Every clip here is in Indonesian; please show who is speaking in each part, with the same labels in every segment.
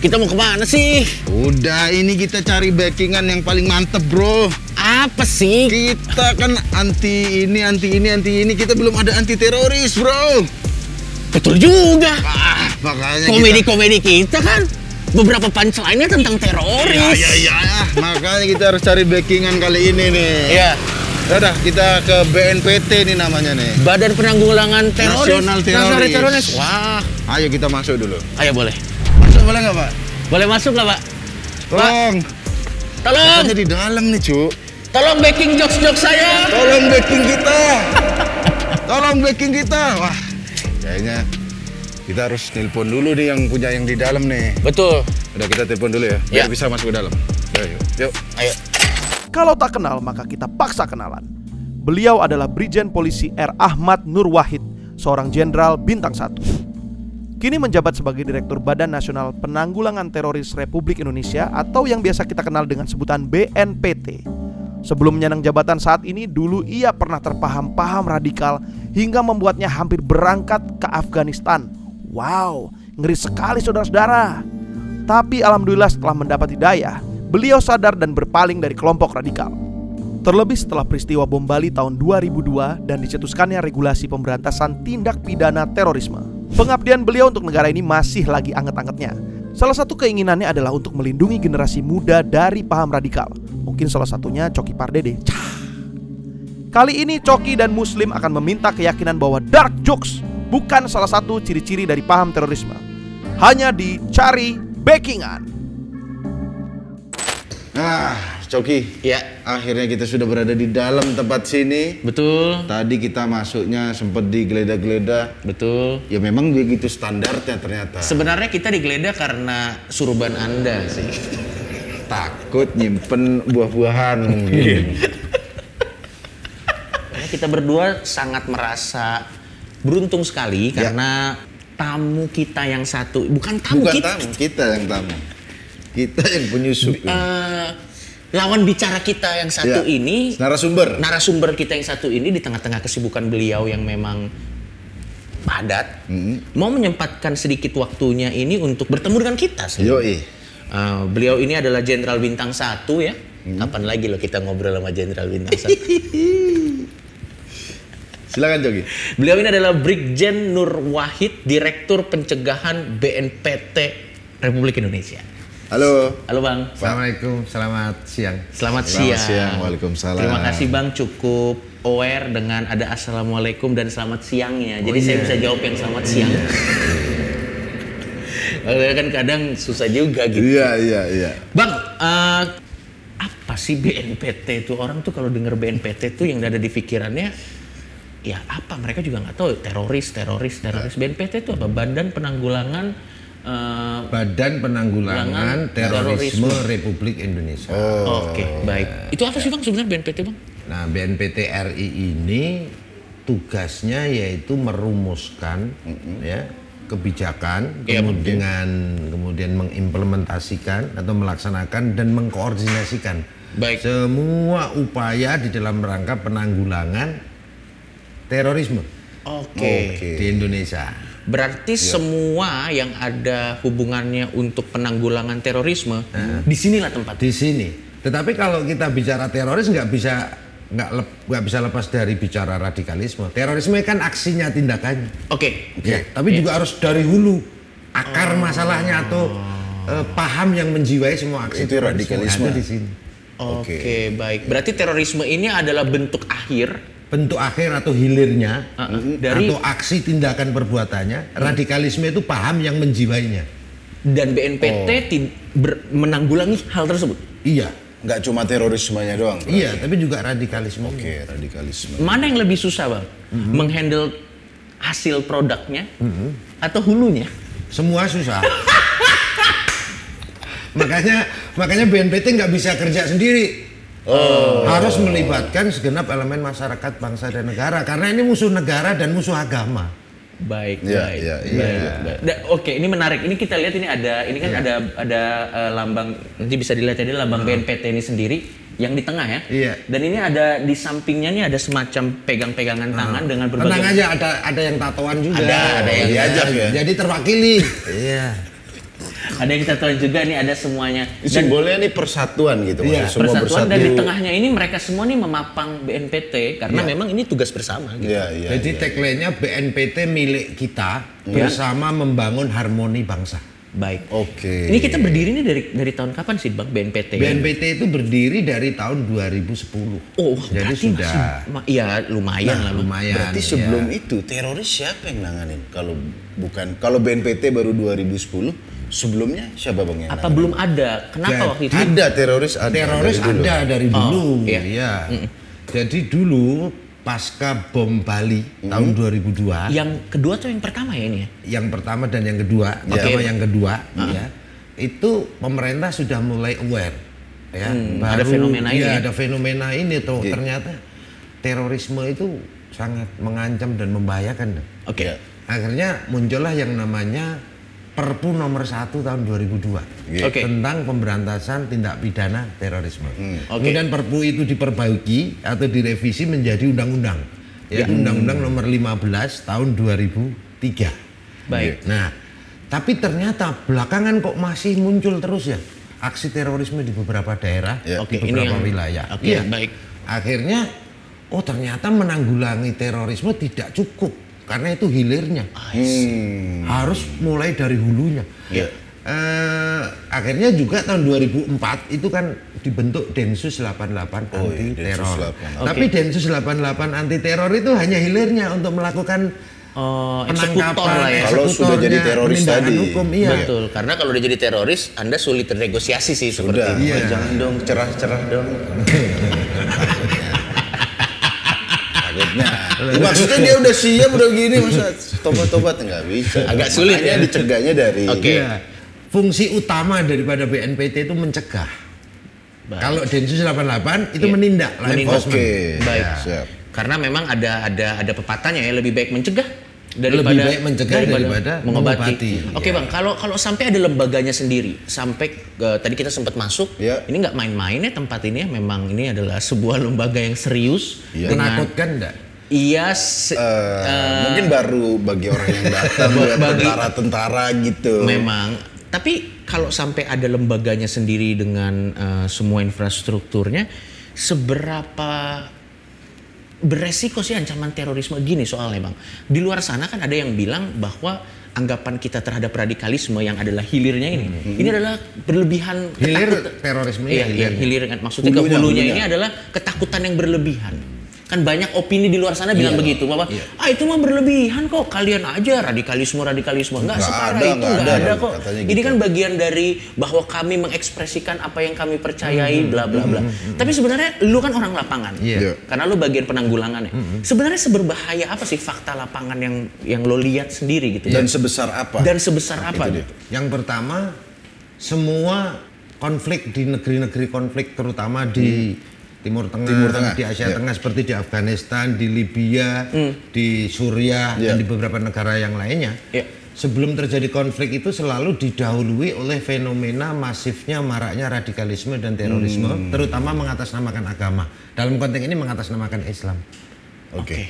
Speaker 1: Kita mau kemana sih?
Speaker 2: Udah, ini kita cari backingan yang paling mantep, bro.
Speaker 1: Apa sih?
Speaker 2: Kita kan anti ini. Kita belum ada anti teroris, bro.
Speaker 1: Betul juga.
Speaker 2: Makanya
Speaker 1: komedi kita kan beberapa punchline-nya tentang teroris.
Speaker 2: Ya. Makanya kita harus cari backingan kali ini nih.
Speaker 1: Iya.
Speaker 2: Udah, kita ke BNPT nih namanya nih.
Speaker 1: Badan Penanggulangan Teroris.
Speaker 2: Nasional Teroris.
Speaker 1: Wah.
Speaker 2: Ayo kita masuk dulu.
Speaker 1: Ayo boleh.
Speaker 2: Masuk boleh nggak, Pak?
Speaker 1: Boleh masuk nggak, Pak?
Speaker 2: Tolong.
Speaker 1: Tolong.
Speaker 2: Katanya di dalam nih, Cuk.
Speaker 1: Tolong backing jokes-jokes saya.
Speaker 2: Tolong backing kita. Tolong backing kita. Wah, kayaknya kita harus telepon dulu nih yang punya yang di dalam nih.
Speaker 1: Betul.
Speaker 2: Udah, kita telepon dulu ya, biar
Speaker 1: Ya.
Speaker 2: bisa masuk ke dalam. Yuk.
Speaker 1: Ayo.
Speaker 3: Kalau tak kenal, maka kita paksa kenalan. Beliau adalah Brigjen Polisi R. Ahmad Nur Wahid, seorang jenderal bintang 1. Kini menjabat sebagai Direktur Badan Nasional Penanggulangan Teroris Republik Indonesia atau yang biasa kita kenal dengan sebutan BNPT. Sebelum menyandang jabatan saat ini, dulu ia pernah terpaham-paham radikal hingga membuatnya hampir berangkat ke Afghanistan. Wow, ngeri sekali saudara-saudara. Tapi alhamdulillah setelah mendapat hidayah, beliau sadar dan berpaling dari kelompok radikal. Terlebih setelah peristiwa bom Bali tahun 2002 dan dicetuskannya regulasi pemberantasan tindak pidana terorisme. Pengabdian beliau untuk negara ini masih lagi anget-angetnya. Salah satu keinginannya adalah untuk melindungi generasi muda dari paham radikal. Mungkin salah satunya Coki Pardede. Kali ini Coki dan Muslim akan meminta keyakinan bahwa dark jokes bukan salah satu ciri-ciri dari paham terorisme. Hanya dicari backingan.
Speaker 2: Nah, Coki.
Speaker 1: Ya.
Speaker 2: Akhirnya kita sudah berada di dalam tempat sini.
Speaker 1: Betul.
Speaker 2: Tadi kita masuknya sempat digeledah-geledah.
Speaker 1: Betul.
Speaker 2: Ya memang begitu standarnya ternyata.
Speaker 1: Sebenarnya kita digeledah karena suruban Anda sih.
Speaker 2: Takut nyimpen buah-buahan mungkin.
Speaker 1: Kita berdua sangat merasa beruntung sekali karena tamu kita yang satu, bukan tamu kita.
Speaker 2: Kita yang tamu. Kita yang penyusup.
Speaker 1: Lawan bicara kita yang satu ini, narasumber kita yang satu ini di tengah-tengah kesibukan beliau yang memang padat, mau menyempatkan sedikit waktunya ini untuk bertemu dengan kita. Beliau ini adalah Jenderal Bintang 1 ya. Kapan lagi loh kita ngobrol sama Jenderal Bintang 1?
Speaker 2: Silakan Jogi.
Speaker 1: Beliau ini adalah Brigjen Nur Wahid, Direktur Pencegahan BNPT Republik Indonesia.
Speaker 2: Halo.
Speaker 1: Halo Bang.
Speaker 4: Assalamualaikum, selamat siang.
Speaker 1: Selamat siang.
Speaker 2: Waalaikumsalam.
Speaker 1: Terima kasih Bang, cukup aware dengan ada assalamualaikum dan selamat siangnya. Jadi saya bisa jawab yang selamat siang. Kan kadang susah juga gitu.
Speaker 2: Iya.
Speaker 1: Bang, apa sih BNPT itu? Orang tuh kalau denger BNPT tuh yang ada di pikirannya, ya apa? Mereka juga nggak tahu. Teroris. BNPT itu apa? Badan Penanggulangan Terorisme Republik Indonesia. Oke, baik. Itu apa sih Bang sebenarnya BNPT Bang?
Speaker 4: Nah, BNPT RI ini tugasnya yaitu merumuskan kebijakan, kemudian mengimplementasikan atau melaksanakan dan mengkoordinasikan semua upaya di dalam rangka penanggulangan terorisme di Indonesia.
Speaker 1: Berarti semua yang ada hubungannya untuk penanggulangan terorisme di sinilah tempat.
Speaker 4: Di sini. Tetapi kalau kita bicara teroris nggak bisa lepas dari bicara radikalisme. Terorisme kan aksinya, tindakannya.
Speaker 1: Oke.
Speaker 4: Tapi juga harus dari hulu akar masalahnya atau paham yang menjiwai semua aksi
Speaker 2: itu radikalisme
Speaker 4: ada di sini.
Speaker 1: Oke, baik. Berarti terorisme ini adalah bentuk akhir
Speaker 4: atau hilirnya
Speaker 1: dari
Speaker 4: atau aksi tindakan perbuatannya. Radikalisme itu paham yang menjiwainya.
Speaker 1: Dan BNPT menanggulangi hal tersebut.
Speaker 4: Iya.
Speaker 2: Nggak cuma terorismenya doang.
Speaker 4: Iya, tapi juga radikalisme.
Speaker 2: Radikalisme.
Speaker 1: Mana yang lebih susah Bang? Menghandle hasil produknya atau hulunya?
Speaker 4: Semua susah. makanya BNPT nggak bisa kerja sendiri. Harus melibatkan segenap elemen masyarakat, bangsa dan negara karena ini musuh negara dan musuh agama.
Speaker 1: Baik.
Speaker 4: Oke,
Speaker 1: ini menarik. Ini kita lihat ini kan ada lambang, nanti bisa dilihat ini lambang BNPT ini sendiri yang di tengah ya.
Speaker 4: Iya.
Speaker 1: Dan ini ada di sampingnya nih ada semacam pegang-pegangan tangan dengan berbagai.
Speaker 4: Tenang aja, ada yang tatoan juga.
Speaker 1: Ada yang
Speaker 2: diajak ya.
Speaker 4: Jadi terwakili. Iya.
Speaker 1: Ada yang tatoan juga nih, ada semuanya. Dan
Speaker 2: simbolnya nih persatuan gitu.
Speaker 1: Iya, semua persatuan bersatu. Dan di tengahnya ini mereka semua nih memapang BNPT karena memang ini tugas bersama gitu.
Speaker 4: Jadi tagline-nya BNPT milik kita bersama membangun harmoni bangsa.
Speaker 1: Baik. Oke. Ini kita berdiri nih dari tahun kapan sih Bang BNPT?
Speaker 4: BNPT itu berdiri dari tahun 2010.
Speaker 1: Oh,
Speaker 4: jadi sudah.
Speaker 1: Iya lumayan lah.
Speaker 2: Lumayan. Berarti sebelum itu teroris siapa yang nanganin? Kalau BNPT baru 2010, sebelumnya siapa Bang yang
Speaker 1: nanganin? Apa belum ada? Kenapa waktu itu?
Speaker 2: Ada teroris
Speaker 4: ada dari dulu. Iya. Jadi dulu pasca bom Bali tahun 2002.
Speaker 1: Yang kedua atau yang pertama ya ini ya?
Speaker 4: Yang pertama dan yang kedua. Yang kedua ya. Itu pemerintah sudah mulai aware ya.
Speaker 1: Ada fenomena ini.
Speaker 4: Ada fenomena ini tuh. Ternyata terorisme itu sangat mengancam dan membahayakan. Akhirnya muncullah yang namanya Perpu nomor 1 tahun 2002 tentang pemberantasan tindak pidana terorisme. Kemudian Perpu itu diperbaiki atau direvisi menjadi undang-undang, yaitu Undang-Undang nomor 15 tahun 2003.
Speaker 1: Baik.
Speaker 4: Nah, tapi ternyata belakangan kok masih muncul terus ya aksi terorisme di beberapa daerah, di beberapa wilayah.
Speaker 1: Baik.
Speaker 4: Akhirnya, ternyata menanggulangi terorisme tidak cukup. Karena itu hilirnya, harus mulai dari hulunya. Akhirnya juga tahun 2004 itu kan dibentuk Densus 88 anti teror. Tapi Densus 88 anti teror itu hanya hilirnya untuk melakukan penangkapan,
Speaker 2: kalau sudah jadi teroris tadi.
Speaker 4: Hukum,
Speaker 1: Betul, karena kalau udah jadi teroris, Anda sulit ternegosiasi sih seperti itu.
Speaker 2: Jangan dong, cerah-cerah dong. Maksudnya dia udah siap udah gini, masa tobat-tobat nggak bisa.
Speaker 1: Agak sulit ya
Speaker 2: dicegahnya dari.
Speaker 4: Fungsi utama daripada BNPT itu mencegah. Kalau Densus 88 itu menindak.
Speaker 1: Baik. Karena memang ada pepatahnya ya, lebih baik mencegah daripada mengobati. Oke Bang, kalau sampai ada lembaganya sendiri, sampai tadi kita sempat masuk, ini nggak main-main ya tempat ini ya, memang ini adalah sebuah lembaga yang serius.
Speaker 4: Menakutkan enggak?
Speaker 1: Iya,
Speaker 2: mungkin baru bagi orang yang datang tentara-tentara gitu.
Speaker 1: Memang, tapi kalau sampai ada lembaganya sendiri dengan semua infrastrukturnya, seberapa beresiko sih ancaman terorisme gini soalnya Bang? Di luar sana kan ada yang bilang bahwa anggapan kita terhadap radikalisme yang adalah hilirnya ini adalah berlebihan.
Speaker 4: Hilir terorisme
Speaker 1: hilir kan maksudnya ke hulunya ini adalah ketakutan yang berlebihan. Kan banyak opini di luar sana bilang begitu bahwa itu mah berlebihan kok, kalian aja radikalisme enggak separah itu, enggak ada kok. Ini kan bagian dari bahwa kami mengekspresikan apa yang kami percayai bla bla bla. Tapi sebenarnya lu kan orang lapangan. Karena lu bagian penanggulangannya. Sebenarnya seberbahaya apa sih fakta lapangan yang lo lihat sendiri gitu.
Speaker 2: Dan sebesar apa?
Speaker 4: Yang pertama, semua konflik di negeri-negeri konflik terutama di Timur Tengah, di Asia Tengah seperti di Afghanistan, di Libya, di Suriah, dan di beberapa negara yang lainnya. Sebelum terjadi konflik itu selalu didahului oleh fenomena masifnya maraknya radikalisme dan terorisme, terutama mengatasnamakan agama. Dalam konteks ini mengatasnamakan Islam.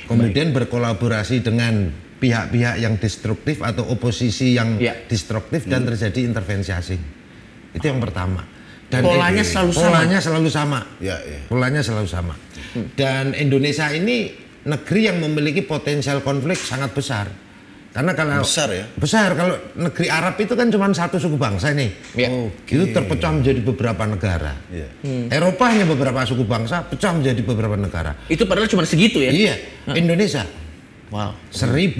Speaker 4: Kemudian berkolaborasi dengan pihak-pihak yang destruktif atau oposisi yang destruktif dan terjadi intervensi asing. Itu yang pertama. Dan polanya selalu sama. Polanya selalu sama. Dan Indonesia ini negeri yang memiliki potensial konflik sangat besar. Karena kalau besar kalau negeri Arab itu kan cuma satu suku bangsa nih. Itu terpecah menjadi beberapa negara. Eropa hanya beberapa suku bangsa, pecah menjadi beberapa negara.
Speaker 1: Itu padahal cuma segitu ya?
Speaker 4: Iya. Indonesia. 1.200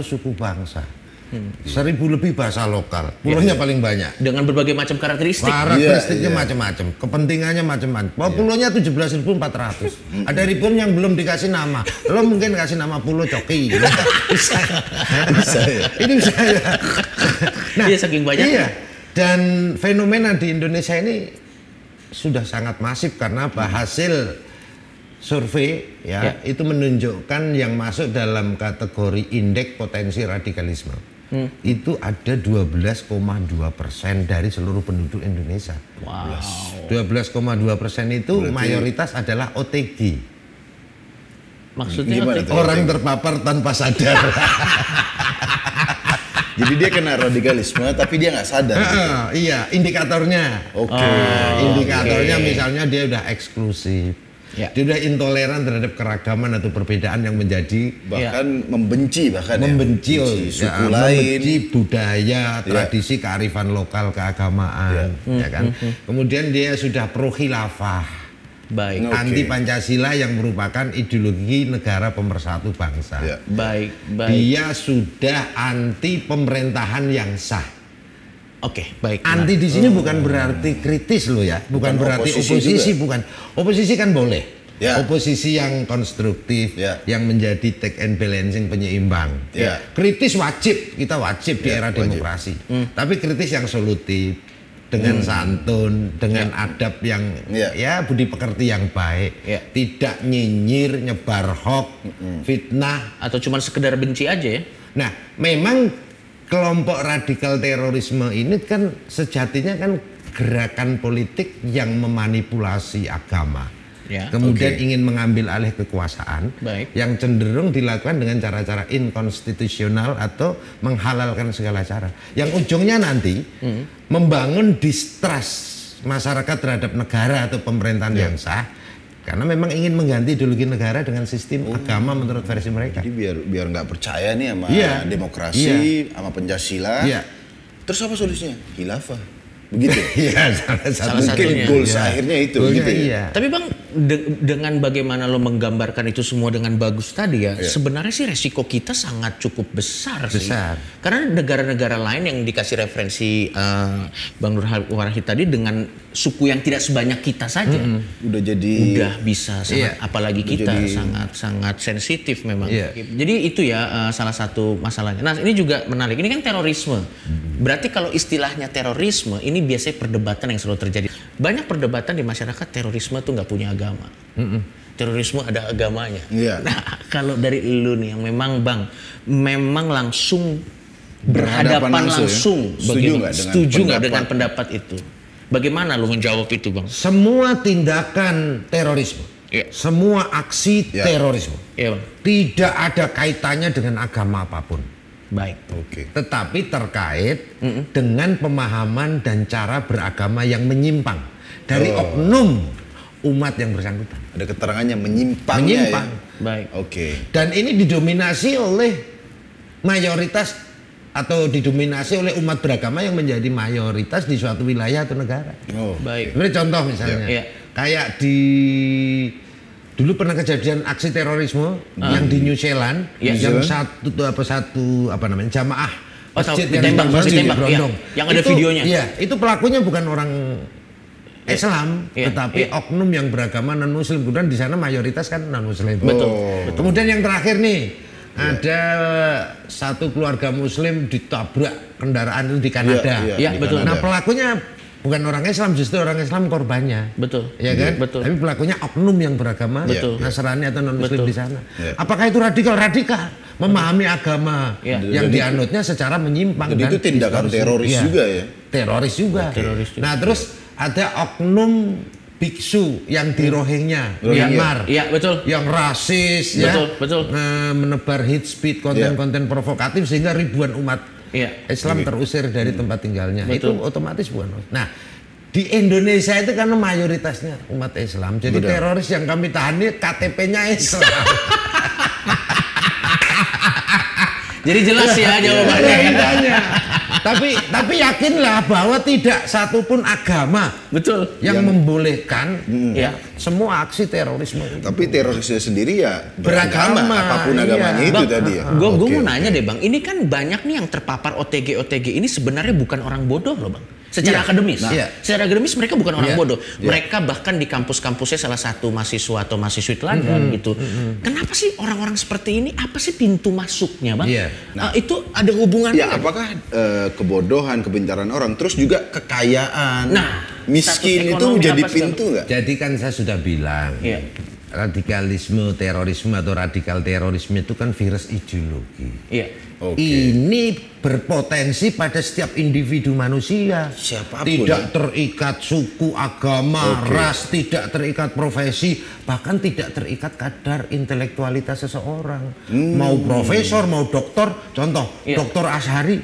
Speaker 4: suku bangsa. 1.000 lebih bahasa lokal, pulaunya paling banyak.
Speaker 1: Dengan berbagai macam karakteristik.
Speaker 4: Karakteristiknya macam-macam, kepentingannya macam-macam. Pulaunya 17.400. Ada ribuan yang belum dikasih nama. Lo mungkin kasih nama Pulau Coki. Bisa ya. Ini bisa ya. Nah,
Speaker 1: saking banyak.
Speaker 4: Iya. Dan fenomena di Indonesia ini sudah sangat masif karena apa? Hasil survei itu menunjukkan yang masuk dalam kategori indeks potensi radikalisme. Itu ada 12,2% dari seluruh penduduk Indonesia. 12,2% itu berarti mayoritas adalah OTG.
Speaker 1: Maksudnya
Speaker 4: orang terpapar tanpa sadar.
Speaker 2: Jadi dia kena radikalisme tapi dia nggak sadar. Gitu.
Speaker 4: Iya, indikatornya. Indikatornya misalnya dia udah eksklusif. Ya. Dia udah intoleran terhadap keragaman atau perbedaan yang menjadi
Speaker 2: bahkan membenci
Speaker 4: membenci
Speaker 2: suku lain,
Speaker 4: membenci budaya, tradisi, kearifan lokal, keagamaan, ya kan. Kemudian dia sudah pro khilafah, anti Pancasila yang merupakan ideologi negara pemersatu bangsa. Dia sudah anti pemerintahan yang sah. Baik. Anti di sini bukan berarti kritis loh ya, bukan berarti oposisi bukan. Oposisi kan boleh. Oposisi yang konstruktif, yang menjadi take and balancing, penyeimbang. Kritis wajib, kita wajib di era demokrasi. Tapi kritis yang solutif, dengan santun, dengan adab yang ya budi pekerti yang baik, tidak nyinyir, nyebar hoax, fitnah,
Speaker 1: atau cuma sekedar benci aja ya.
Speaker 4: Nah, memang kelompok radikal terorisme ini kan sejatinya kan gerakan politik yang memanipulasi agama. Kemudian ingin mengambil alih kekuasaan yang cenderung dilakukan dengan cara-cara inkonstitusional atau menghalalkan segala cara. Yang ujungnya nanti membangun distrust masyarakat terhadap negara atau pemerintahan yang sah. Karena memang ingin mengganti ideologi negara dengan sistem agama menurut versi mereka.
Speaker 2: Jadi biar nggak percaya nih sama demokrasi, sama Pancasila. Terus apa solusinya? Khilafah. Begitu.
Speaker 4: Salah
Speaker 2: satunya. Goals akhirnya itu. Gitu
Speaker 1: ya. Tapi Bang, dengan bagaimana lo menggambarkan itu semua dengan bagus tadi ya, sebenarnya sih resiko kita sangat cukup besar sih. Karena negara-negara lain yang dikasih referensi Bang Nur Wahid tadi dengan suku yang tidak sebanyak kita saja, udah bisa sangat, apalagi kita sangat sensitif memang. Jadi itu ya salah satu masalahnya. Nah ini juga menarik. Ini kan terorisme. Berarti kalau istilahnya terorisme ini biasanya perdebatan yang selalu terjadi. Banyak perdebatan di masyarakat terorisme tuh nggak punya agama. Terorisme ada agamanya. Nah kalau dari lu nih yang memang Bang, memang langsung berhadapan langsung, setuju nggak dengan pendapat itu? Bagaimana lu menjawab itu Bang?
Speaker 4: Semua tindakan terorisme, semua aksi terorisme, tidak ada kaitannya dengan agama apapun.
Speaker 1: Baik.
Speaker 4: Tetapi terkait dengan pemahaman dan cara beragama yang menyimpang dari oknum umat yang bersangkutan.
Speaker 2: Ada keterangannya menyimpang.
Speaker 1: Baik.
Speaker 4: Dan ini didominasi oleh mayoritas atau didominasi oleh umat beragama yang menjadi mayoritas di suatu wilayah atau negara.
Speaker 1: Baik.
Speaker 4: Ini contoh misalnya, kayak dulu pernah kejadian aksi terorisme yang di New Zealand, yang satu jamaah masjid yang ditembak,
Speaker 1: yang ada videonya.
Speaker 4: Itu pelakunya bukan orang Islam, tetapi oknum yang beragama non Muslim. Kemudian di sana mayoritas kan non Muslim.
Speaker 1: Betul.
Speaker 4: Kemudian yang terakhir nih, ada satu keluarga Muslim ditabrak kendaraan itu di Kanada.
Speaker 1: Betul.
Speaker 4: Nah pelakunya bukan orang Islam, justru orang Islam korbannya.
Speaker 1: Betul.
Speaker 4: Ya kan?
Speaker 1: Betul.
Speaker 4: Tapi pelakunya oknum yang beragama Nasrani atau non-Muslim di sana. Apakah itu radikal? Radikal. Memahami agama yang dianutnya secara menyimpang.
Speaker 2: Jadi itu tindakan teroris juga ya?
Speaker 4: Teroris juga. Nah terus ada oknum biksu yang di Rohingya, Myanmar, yang rasis, menebar hate speech, konten-konten provokatif sehingga ribuan umat Islam terusir dari tempat tinggalnya. Itu otomatis bukan. Nah, di Indonesia itu karena mayoritasnya umat Islam, jadi teroris yang kami tahan ini KTP-nya Islam.
Speaker 1: Jadi jelas ya jawabannya.
Speaker 4: Tapi yakinlah bahwa tidak satupun agama yang membolehkan semua aksi terorisme.
Speaker 2: Tapi terorisnya sendiri ya beragama, apapun agamanya itu tadi ya.
Speaker 1: Gue mau nanya deh Bang, ini kan banyak nih yang terpapar OTG ini sebenarnya bukan orang bodoh loh Bang. Secara akademis, secara akademis mereka bukan orang bodoh. Mereka bahkan di kampus-kampusnya salah satu mahasiswa atau mahasiswi teladan gitu. Kenapa sih orang-orang seperti ini? Apa sih pintu masuknya, Bang? Itu ada hubungannya?
Speaker 2: Apakah kebodohan, kepintaran orang, terus juga kekayaan, miskin itu menjadi pintu nggak?
Speaker 4: Jadi kan saya sudah bilang, radikalisme, terorisme atau radikal terorisme itu kan virus ideologi. Ini berpotensi pada setiap individu manusia.
Speaker 2: Siapapun.
Speaker 4: Tidak terikat suku, agama, ras, tidak terikat profesi, bahkan tidak terikat kadar intelektualitas seseorang. Mau profesor, mau doktor, contoh Dr. Azhari,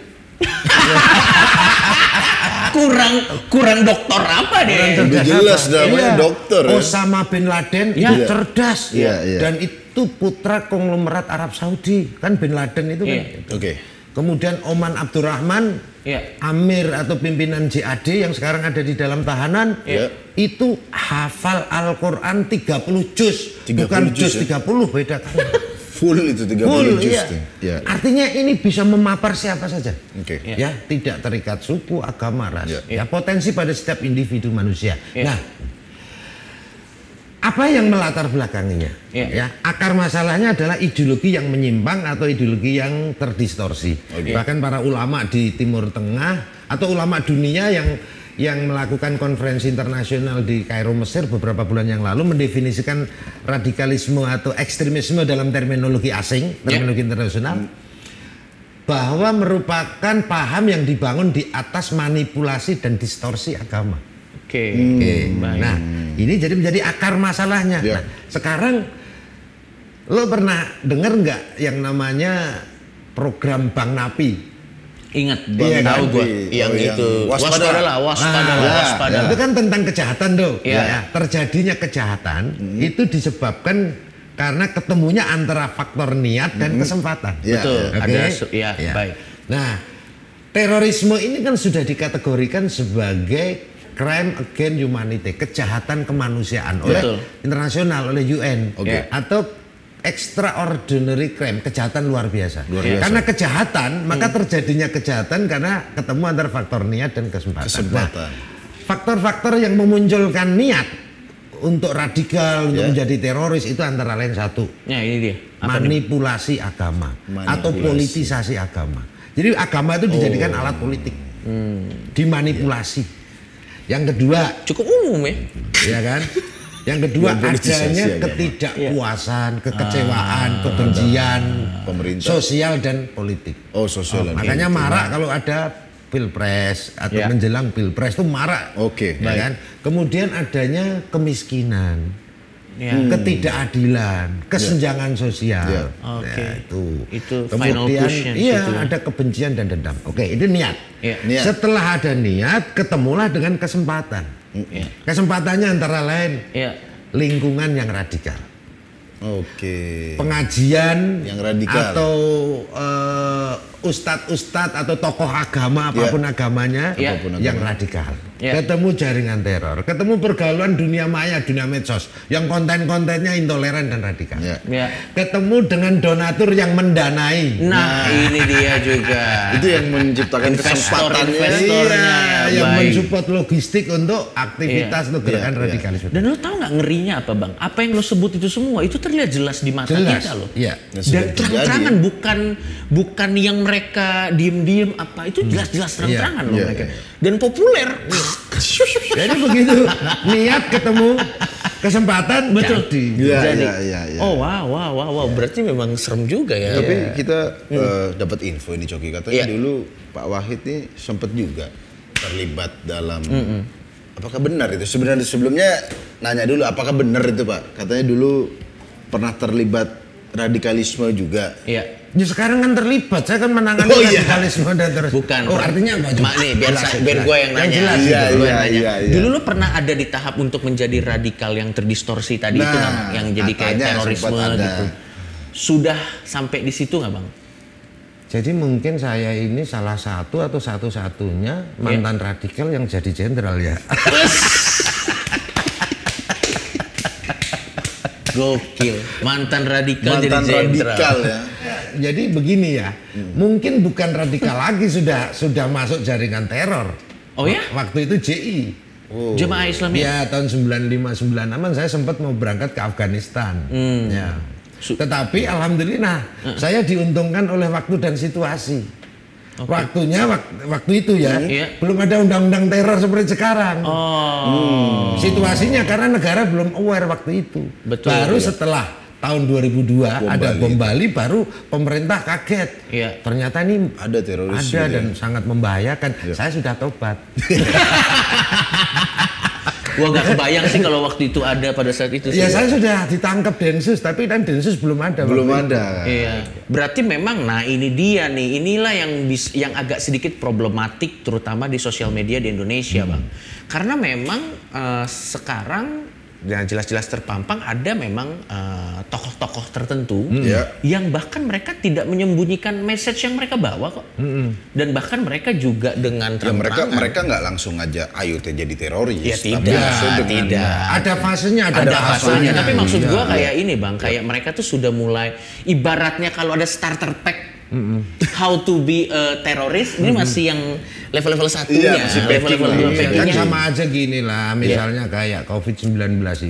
Speaker 1: kurang dokter apa deh?
Speaker 2: Udah jelas namanya dokter.
Speaker 4: Osama bin Laden itu cerdas dan itu putra konglomerat Arab Saudi kan bin Laden itu kan.
Speaker 2: Oke.
Speaker 4: Kemudian Oman Abdurrahman, Amir atau pimpinan JAD yang sekarang ada di dalam tahanan, itu hafal Al-Quran 30 juz, bukan juz 30, beda kan.
Speaker 2: Full itu 30 juz.
Speaker 4: Iya. Artinya ini bisa memapar siapa saja. Ya, tidak terikat suku, agama, ras. Ya, potensi pada setiap individu manusia. Nah, apa yang melatar belakanginya? Ya, akar masalahnya adalah ideologi yang menyimpang atau ideologi yang terdistorsi. Bahkan para ulama di Timur Tengah atau ulama dunia yang melakukan konferensi internasional di Kairo, Mesir beberapa bulan yang lalu mendefinisikan radikalisme atau ekstremisme dalam terminologi asing, terminologi internasional, bahwa merupakan paham yang dibangun di atas manipulasi dan distorsi agama. Nah, ini jadi menjadi akar masalahnya. Nah, sekarang lo pernah dengar nggak yang namanya program Bang Napi?
Speaker 1: Ingat, tahu gue yang itu waspada.
Speaker 4: Itu kan tentang kejahatan tuh. Terjadinya kejahatan itu disebabkan karena ketemunya antara faktor niat dan kesempatan.
Speaker 1: Betul. Baik.
Speaker 4: Nah, terorisme ini kan sudah dikategorikan sebagai crime against humanity, kejahatan kemanusiaan oleh internasional, oleh UN, atau extraordinary crime, kejahatan luar biasa. Karena kejahatan, maka terjadinya kejahatan karena ketemu antara faktor niat dan kesempatan. Nah, faktor-faktor yang memunculkan niat untuk radikal, untuk menjadi teroris itu antara lain satu,
Speaker 1: ini dia.
Speaker 4: Manipulasi agama atau politisasi agama. Jadi agama itu dijadikan alat politik, dimanipulasi. Yang kedua,
Speaker 1: cukup umum
Speaker 4: ya kan? Yang kedua adanya ketidakpuasan, kekecewaan, kebencian,
Speaker 2: pemerintah,
Speaker 4: sosial dan politik.
Speaker 2: Sosial.
Speaker 4: Makanya marak kalau ada pilpres atau menjelang pilpres itu marak. Ya kan? Kemudian adanya kemiskinan, ketidakadilan, kesenjangan sosial.
Speaker 1: Itu
Speaker 4: kemudian ada kebencian dan dendam. Itu niat. Setelah ada niat, ketemulah dengan kesempatan. Kesempatannya antara lain lingkungan yang radikal. Pengajian
Speaker 2: yang radikal
Speaker 4: atau ustadz-ustadz atau tokoh agama apapun agamanya yang radikal. Ketemu jaringan teror, ketemu pergaulan dunia maya, dunia medsos yang konten-kontennya intoleran dan radikal. Ketemu dengan donatur yang mendanai.
Speaker 1: Nah, ini dia juga.
Speaker 2: Itu yang menciptakan kesempatannya.
Speaker 4: Yang mensupport logistik untuk aktivitas untuk gerakan radikalisme.
Speaker 1: Dan lo tau nggak ngerinya apa, Bang? Apa yang lo sebut itu semua itu terlihat jelas di mata kita loh. Dan terang-terangan, bukan yang mereka diem-diem apa, itu jelas-jelas terang-terangan loh mereka. Dan populer.
Speaker 4: Jadi begitu, niat ketemu kesempatan
Speaker 1: jadi.
Speaker 2: Oh
Speaker 1: wow. Berarti memang serem juga ya.
Speaker 2: Tapi kita dapat info ini, Coki, katanya dulu Pak Wahid nih sempat juga terlibat dalam apakah benar itu? Sebenarnya sebelumnya nanya dulu apakah benar itu, Pak? Katanya dulu pernah terlibat radikalisme juga.
Speaker 4: Ya sekarang kan terlibat, saya kan menangani radikalisme dan terus.
Speaker 1: Bukan.
Speaker 4: Artinya apa?
Speaker 1: Mak nih, biar gue yang nanya.
Speaker 2: Iya.
Speaker 1: Dulu lo pernah ada di tahap untuk menjadi radikal yang terdistorsi tadi itu nggak? Yang jadi kayak terorisme gitu. Sudah sampai di situ nggak, Bang?
Speaker 4: Jadi mungkin saya ini salah satu atau satu-satunya mantan radikal yang jadi jenderal ya.
Speaker 1: Gokil, mantan radikal jadi jenderal
Speaker 2: ya.
Speaker 4: Jadi begini ya, mungkin bukan radikal lagi, sudah masuk jaringan teror.
Speaker 1: Oh ya?
Speaker 4: Waktu itu JI.
Speaker 1: Jemaah Islamiyah.
Speaker 4: Ya tahun 95-96 saya sempat mau berangkat ke Afghanistan. Ya. Tetapi alhamdulillah saya diuntungkan oleh waktu dan situasi. Waktunya waktu itu ya, belum ada undang-undang teror seperti sekarang. Situasinya karena negara belum aware waktu itu. Baru setelah tahun 2002 ada bom Bali, baru pemerintah kaget. Ternyata ini
Speaker 2: ada teroris
Speaker 4: dan sangat membahayakan. Saya sudah tobat.
Speaker 1: Gua gak kebayang sih kalau waktu itu ada pada saat itu sih.
Speaker 4: Ya saya sudah ditangkap Densus, tapi kan Densus belum ada.
Speaker 1: Iya. Berarti memang, nah ini dia nih, inilah yang agak sedikit problematik terutama di sosial media di Indonesia, Bang. Karena memang sekarang yang jelas-jelas terpampang ada memang tokoh-tokoh tertentu yang bahkan mereka tidak menyembunyikan message yang mereka bawa kok. Dan bahkan mereka juga dengan
Speaker 2: terang-terangan. Mereka nggak langsung aja ayo jadi teroris.
Speaker 1: Ya tidak.
Speaker 4: Ada fasenya,
Speaker 1: ada fasenya. Tapi maksud gua kayak ini Bang, kayak mereka tuh sudah mulai ibaratnya kalau ada starter pack how to be a terrorist, ini masih yang level-level satunya, level-level
Speaker 4: kan sama aja gini lah, misalnya kayak COVID-19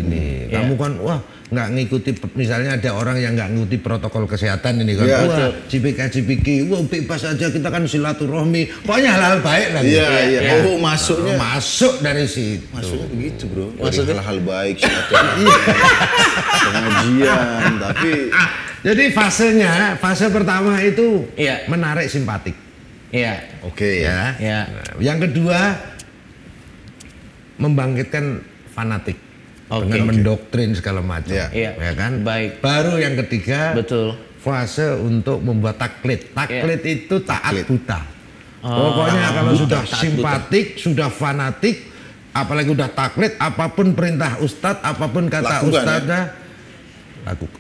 Speaker 4: ini, kamu kan wah nggak ngikuti, misalnya ada orang yang nggak ngikuti protokol kesehatan ini kan, wah CPK, wah bebas aja kita kan silaturahmi, pokoknya hal-hal baik lah.
Speaker 2: Oh masuknya
Speaker 4: masuk dari situ.
Speaker 2: Masuknya begitu bro, maksudnya hal-hal baik, silaturahmi, pengajian, tapi
Speaker 4: jadi fase pertama itu menarik simpatik.
Speaker 2: Oke.
Speaker 4: Yang kedua membangkitkan fanatik dengan mendoktrin segala macam. Ya kan?
Speaker 1: Baik.
Speaker 4: Baru yang ketiga fase untuk membuat taklid. Taklid itu taat buta. Pokoknya kalau sudah simpatik, sudah fanatik, apalagi udah taklid, apapun perintah ustadz, apapun kata ustadznya lakukan.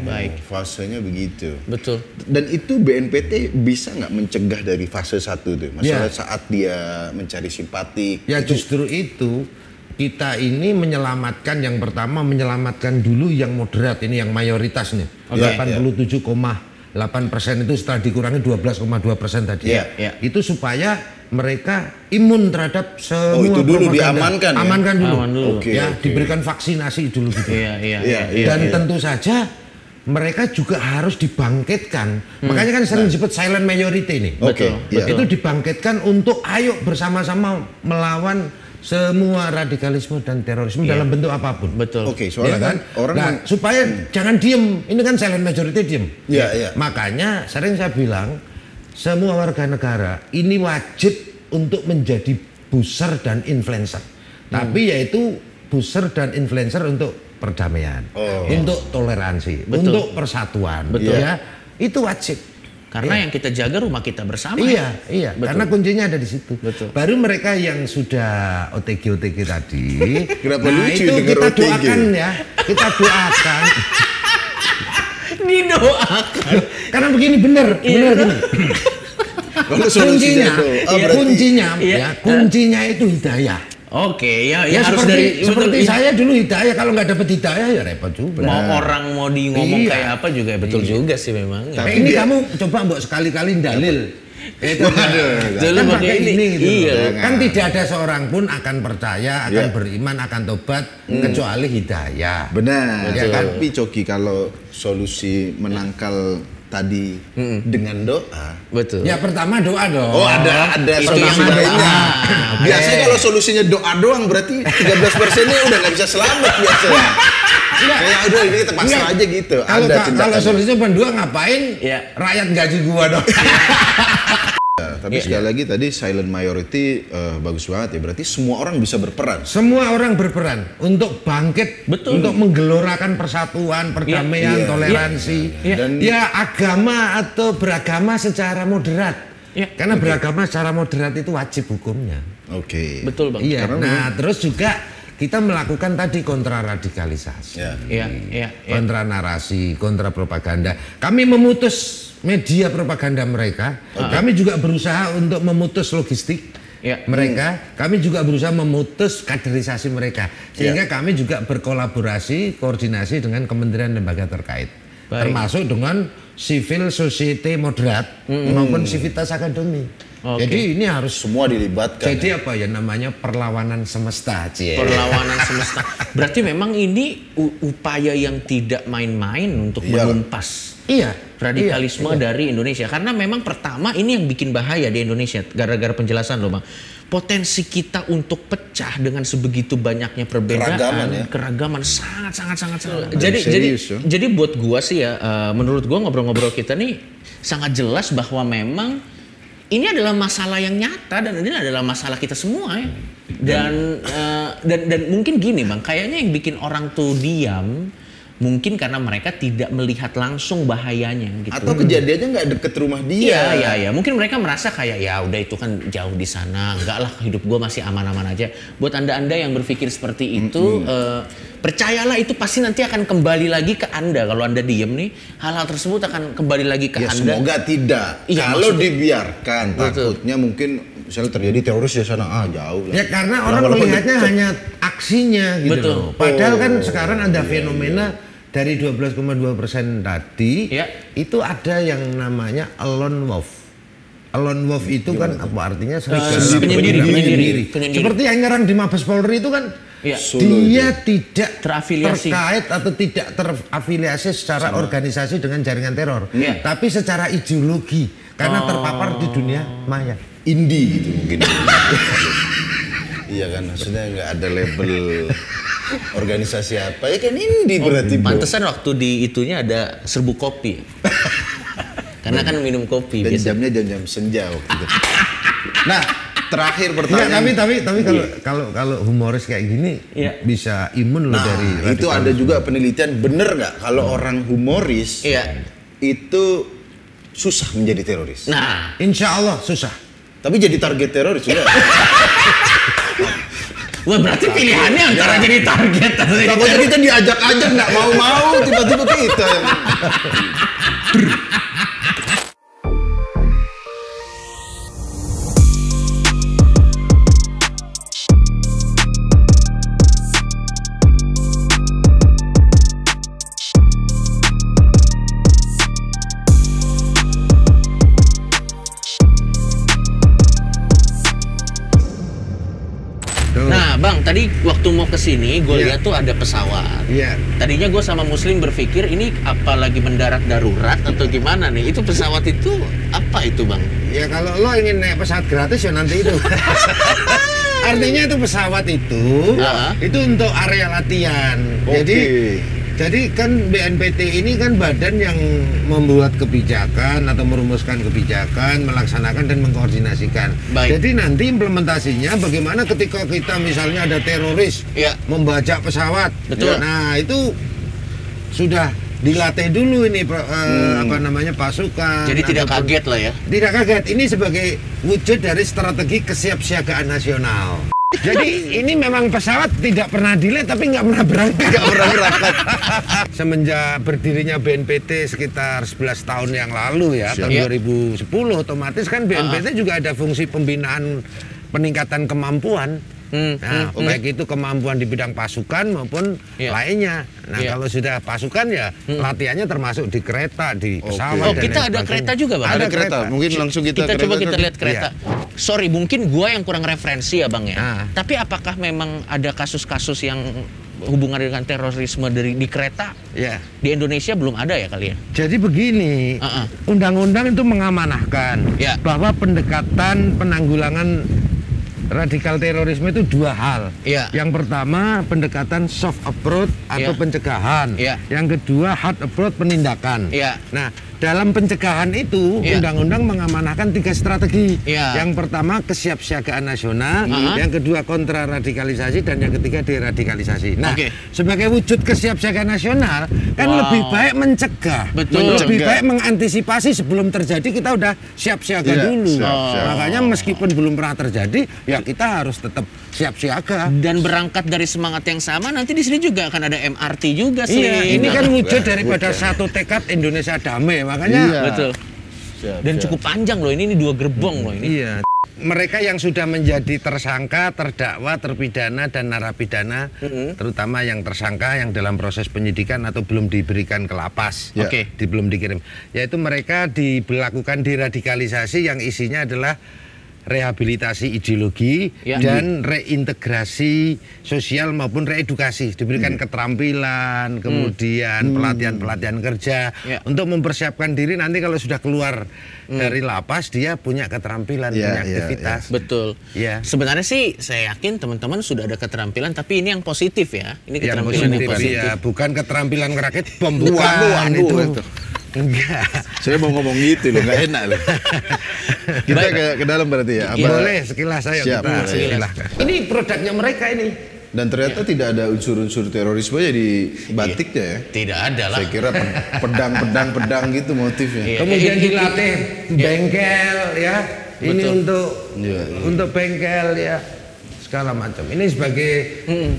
Speaker 2: Baik. Fasenya begitu.
Speaker 1: Betul.
Speaker 2: Dan itu BNPT bisa nggak mencegah dari fase 1 tuh? Masalah saat dia mencari simpati.
Speaker 4: Ya justru itu kita ini menyelamatkan, yang pertama menyelamatkan dulu yang moderat, ini yang mayoritas nih. 87,8% itu setelah dikurangi 12,2% tadi. Itu supaya mereka imun terhadap semua
Speaker 2: itu dulu
Speaker 4: propaganda.
Speaker 2: Amankan
Speaker 4: dulu. Diberikan vaksinasi dulu gitu. Dan tentu saja mereka juga harus dibangkitkan. Makanya kan sering disebut silent majority nih. Itu dibangkitkan untuk ayo bersama-sama melawan semua radikalisme dan terorisme dalam bentuk apapun.
Speaker 2: Soalnya kan orang
Speaker 4: supaya jangan diem. Ini kan silent majority diem. Makanya sering saya bilang semua warga negara ini wajib untuk menjadi booster dan influencer. Tapi yaitu booster dan influencer untuk perdamaian, untuk toleransi, untuk persatuan. Itu wajib.
Speaker 1: Karena yang kita jaga rumah kita bersama.
Speaker 4: Karena kuncinya ada di situ. Baru mereka yang sudah OTG tadi, itu kita doakan ya, kita doakan.
Speaker 1: Didoakan.
Speaker 4: Karena begini benar gini. Kuncinya itu hidayah.
Speaker 1: Harus
Speaker 4: seperti saya dulu hidayah. Kalau nggak dapat hidayah ya repot juga.
Speaker 1: Mau orang mau di ngomong kayak apa juga betul juga sih memang.
Speaker 4: Tapi ini kamu coba mbok sekali-kali dalil. Kan tidak ada seorang pun akan percaya, akan beriman, akan tobat kecuali hidayah.
Speaker 2: Benar. Tapi Coki, kalau solusi menangkal tadi dengan doa.
Speaker 4: Ya pertama doa dong.
Speaker 2: Ada solusi lainnya. Biasanya kalau solusinya doa doang berarti 13%-nya udah nggak bisa selamat biasanya. Kayak udah ini kita pasrah aja gitu.
Speaker 4: Kalau solusinya berdua ngapain? Rakyat gaji gua dong.
Speaker 2: Tapi sekali lagi tadi silent majority bagus banget ya. Berarti semua orang bisa berperan.
Speaker 4: Semua orang berperan untuk bangkit, untuk menggelorakan persatuan, perdamaian, toleransi. Dan agama atau beragama secara moderat. Karena beragama secara moderat itu wajib hukumnya.
Speaker 1: Betul Bang.
Speaker 4: Nah terus juga kita melakukan tadi kontra radikalisasi, kontra narasi, kontra propaganda. Kami memutus media propaganda mereka. Kami juga berusaha untuk memutus logistik mereka. Kami juga berusaha memutus kaderisasi mereka. Sehingga kami juga berkolaborasi, koordinasi dengan kementerian lembaga terkait. Termasuk dengan civil society moderat maupun civitas akademi. Jadi ini harus
Speaker 2: semua dilibatkan.
Speaker 4: Jadi apa ya namanya perlawanan semesta.
Speaker 1: Perlawanan semesta. Berarti memang ini upaya yang tidak main-main untuk menumpas radikalisme dari Indonesia. Karena memang pertama ini yang bikin bahaya di Indonesia. Gara-gara penjelasan loh Bang. Potensi kita untuk pecah dengan sebegitu banyaknya perbedaan, keragaman sangat. Jadi buat gua sih ya, menurut gua ngobrol-ngobrol kita nih sangat jelas bahwa memang ini adalah masalah yang nyata dan ini adalah masalah kita semua ya. Dan mungkin gini Bang, kayaknya yang bikin orang tuh diam mungkin karena mereka tidak melihat langsung bahayanya gitu.
Speaker 2: Atau kejadiannya nggak deket rumah dia.
Speaker 1: Iya. Mungkin mereka merasa kayak ya udah itu kan jauh di sana, enggak lah hidup gue masih aman-aman aja. Buat anda yang berpikir seperti itu, percayalah itu pasti nanti akan kembali lagi ke Anda. Kalau Anda diem nih, hal-hal tersebut akan kembali lagi ke Anda.
Speaker 2: Semoga tidak. Kalau dibiarkan, takutnya mungkin misalnya terjadi teroris di sana, jauh lah.
Speaker 4: Ya karena orang melihatnya hanya aksinya gitu loh. Padahal kan sekarang ada fenomena dari 12,2% tadi, itu ada yang namanya lone wolf. Lone wolf itu kan apa artinya? Penyendiri. Seperti yang nyerang di Mabes Polri itu kan, dia tidak terafiliasi, terkait atau tidak terafiliasi secara organisasi dengan jaringan teror, tapi secara ideologi karena terpapar di dunia maya.
Speaker 2: Indie gitu mungkin. Iya kan, maksudnya nggak ada label organisasi apa ya kan indie berarti.
Speaker 1: Pantesan waktu di itunya ada serbuk kopi. Karena kan minum kopi.
Speaker 2: Dan jamnya jam senja waktu itu. Nah, terakhir pertanyaan.
Speaker 4: Tapi kalau humoris kayak gini bisa imun loh dari
Speaker 2: itu ada juga penelitian, bener nggak kalau orang humoris itu susah menjadi teroris?
Speaker 1: Nah,
Speaker 4: insya Allah susah.
Speaker 2: Tapi jadi target teroris juga.
Speaker 1: Wah berarti pilihannya antara jadi target atau
Speaker 2: takutnya kita diajak-ajak nggak mau-mau tiba-tiba kita.
Speaker 1: Bang, tadi waktu mau kesini gue lihat tuh ada pesawat. Tadinya gue sama Muslim berpikir ini apa lagi mendarat darurat atau gimana nih? Itu pesawat itu apa itu Bang?
Speaker 4: Ya kalau lo ingin naik pesawat gratis ya nanti itu. Artinya itu pesawat itu untuk area latihan. Jadi kan BNPT ini kan badan yang membuat kebijakan atau merumuskan kebijakan, melaksanakan dan mengkoordinasikan. Jadi nanti implementasinya bagaimana ketika kita misalnya ada teroris membajak pesawat.
Speaker 1: Betul.
Speaker 4: Nah itu sudah dilatih dulu ini pasukan.
Speaker 1: Jadi tidak kaget lah ya?
Speaker 4: Tidak kaget. Ini sebagai wujud dari strategi kesiapsiagaan nasional. Jadi ini memang pesawat tidak pernah delay tapi nggak pernah berangkat. Semenjak berdirinya BNPT sekitar 11 tahun yang lalu tahun 2010 otomatis kan BNPT juga ada fungsi pembinaan peningkatan kemampuan. Baik itu kemampuan di bidang pasukan maupun lainnya. Nah kalau sudah pasukan latihannya termasuk di kereta, di pesawat.
Speaker 1: Oh kita ada kereta juga Bang?
Speaker 2: Ada kereta. Mungkin langsung kita
Speaker 1: coba kita lihat kereta. Sorry mungkin gua yang kurang referensi ya Bang ya. Tapi apakah memang ada kasus-kasus yang hubungan dengan terorisme di kereta? Di Indonesia belum ada ya kali ya?
Speaker 4: Jadi begini, undang-undang itu mengamanahkan bahwa pendekatan penanggulangan radikal terorisme itu dua hal. Yang pertama pendekatan soft approach atau pencegahan. Yang kedua hard approach penindakan. Nah dalam pencegahan itu undang-undang mengamanahkan 3 strategi. Yang pertama kesiapsiagaan nasional, yang kedua kontraradikalisasi dan yang ketiga deradikalisasi. Nah sebagai wujud kesiapsiagaan nasional kan lebih baik mencegah. Lebih baik mengantisipasi sebelum terjadi kita udah siap siaga dulu. Makanya meskipun belum pernah terjadi ya kita harus tetap siap siaga.
Speaker 1: Dan berangkat dari semangat yang sama nanti di sini juga akan ada MRT juga sih.
Speaker 4: Ini kan wujud daripada satu tekad Indonesia damai. Makanya
Speaker 1: betul. Dan cukup panjang loh ini 2 gerbong loh ini.
Speaker 4: Mereka yang sudah menjadi tersangka, terdakwa, terpidana dan narapidana, terutama yang tersangka yang dalam proses penyidikan atau belum diberikan ke lapas, belum dikirim, yaitu mereka dilakukan deradikalisasi yang isinya adalah rehabilitasi ideologi dan reintegrasi sosial maupun reedukasi, diberikan keterampilan, kemudian pelatihan-pelatihan kerja untuk mempersiapkan diri nanti kalau sudah keluar dari lapas dia punya keterampilan, punya aktivitas.
Speaker 1: Betul. Sebenarnya sih saya yakin teman-teman sudah ada keterampilan, tapi ini yang positif ya. Ini keterampilan yang positif.
Speaker 4: Bukan keterampilan ngerakit bom. Bukan itu. Enggak.
Speaker 2: Saya mau ngomong gitu loh, nggak enak loh. Kita ke dalam berarti ya?
Speaker 4: Iya, boleh, sekilas ayo
Speaker 2: Siap,
Speaker 4: kita
Speaker 1: silahkan.
Speaker 4: Ini produknya mereka ini.
Speaker 2: Dan ternyata tidak ada unsur-unsur terorisme ya di batiknya ya?
Speaker 1: Tidak ada lah.
Speaker 2: Saya kira pedang gitu motifnya.
Speaker 4: Kemudian dilatih bengkel ya. Ini
Speaker 1: Betul.
Speaker 4: untuk bengkel ya. Segala macam. Ini sebagai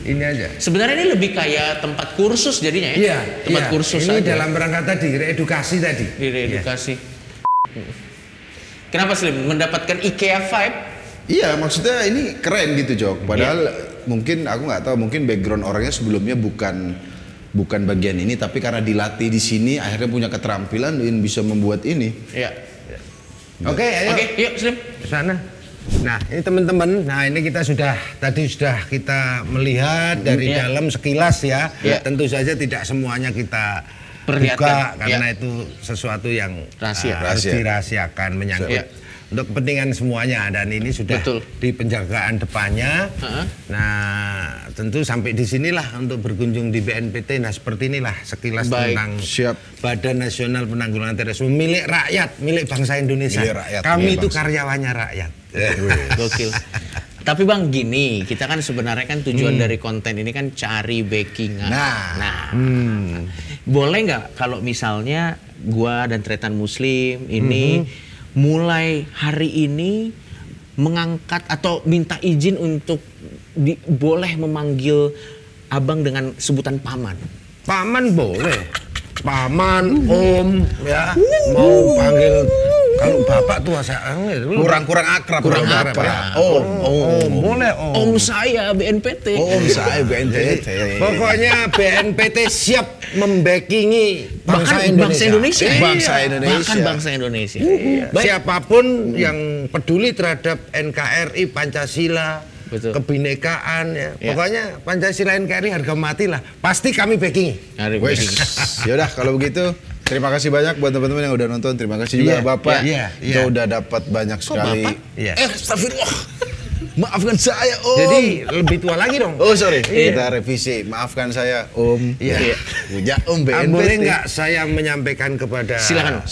Speaker 4: ini aja.
Speaker 1: Sebenarnya ini lebih kayak tempat kursus jadinya ya?
Speaker 4: Iya.
Speaker 1: Tempat kursus
Speaker 4: ini
Speaker 1: aja.
Speaker 4: dalam rangka tadi, reedukasi tadi.
Speaker 1: Di reedukasi. Kenapa Slim? Mendapatkan IKEA vibe?
Speaker 2: Iya, maksudnya ini keren gitu Jok. Padahal mungkin aku nggak tahu, mungkin background orangnya sebelumnya bukan bagian ini, tapi karena dilatih di sini akhirnya punya keterampilan dan bisa membuat ini.
Speaker 1: Iya.
Speaker 4: Oke, ayo.
Speaker 1: Oke, yuk Slim.
Speaker 4: Ke sana. Nah, ini teman-teman. Nah, ini kita tadi sudah kita melihat dari dalam sekilas ya. Tentu saja tidak semuanya kita buka karena itu sesuatu yang harus dirahasiakan menyangkut untuk kepentingan semuanya, dan ini sudah di penjagaan depannya. Nah, tentu sampai di sinilah untuk berkunjung di BNPT. Nah, seperti inilah sekilas tentang Badan Nasional Penanggulangan Terorisme milik rakyat, milik bangsa Indonesia. Kami itu karyawannya rakyat.
Speaker 1: Gokil. Tapi Bang gini, kita kan sebenarnya kan tujuan dari konten ini kan cari backingan. Boleh nggak kalau misalnya gua dan Tretan Muslim ini mulai hari ini mengangkat atau minta izin untuk boleh memanggil Abang dengan sebutan paman?
Speaker 4: Paman boleh. Paman, Om, ya. Mau panggil kalau bapak tua saya
Speaker 2: kurang akrab.
Speaker 4: Om, boleh Om.
Speaker 1: Om saya BNPT.
Speaker 2: Om saya BNPT.
Speaker 4: Pokoknya BNPT siap membackingi bangsa Indonesia.
Speaker 1: Bahkan bangsa Indonesia.
Speaker 4: Siapapun yang peduli terhadap NKRI, Pancasila, kebinekaan ya. Pokoknya Pancasila, NKRI harga mati lah. Pasti kami backingi.
Speaker 2: Yaudah kalau begitu terima kasih banyak buat teman-teman yang udah nonton. Terima kasih juga Bapak. Kita udah dapat banyak sekali.
Speaker 1: Astagfirullah.
Speaker 2: Maafkan saya Om.
Speaker 4: Jadi lebih tua lagi dong.
Speaker 2: Oh sorry. Kita revisi. Maafkan saya Om. Punya Om BNPT.
Speaker 4: Boleh nggak saya menyampaikan kepada
Speaker 1: Silakan.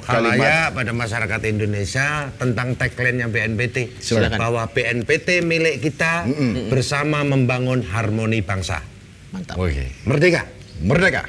Speaker 4: Halayak pada masyarakat Indonesia tentang tagline-nya BNPT.
Speaker 1: Silakan.
Speaker 4: Bahwa BNPT milik kita bersama membangun harmoni bangsa.
Speaker 1: Mantap.
Speaker 4: Merdeka.
Speaker 2: Merdeka.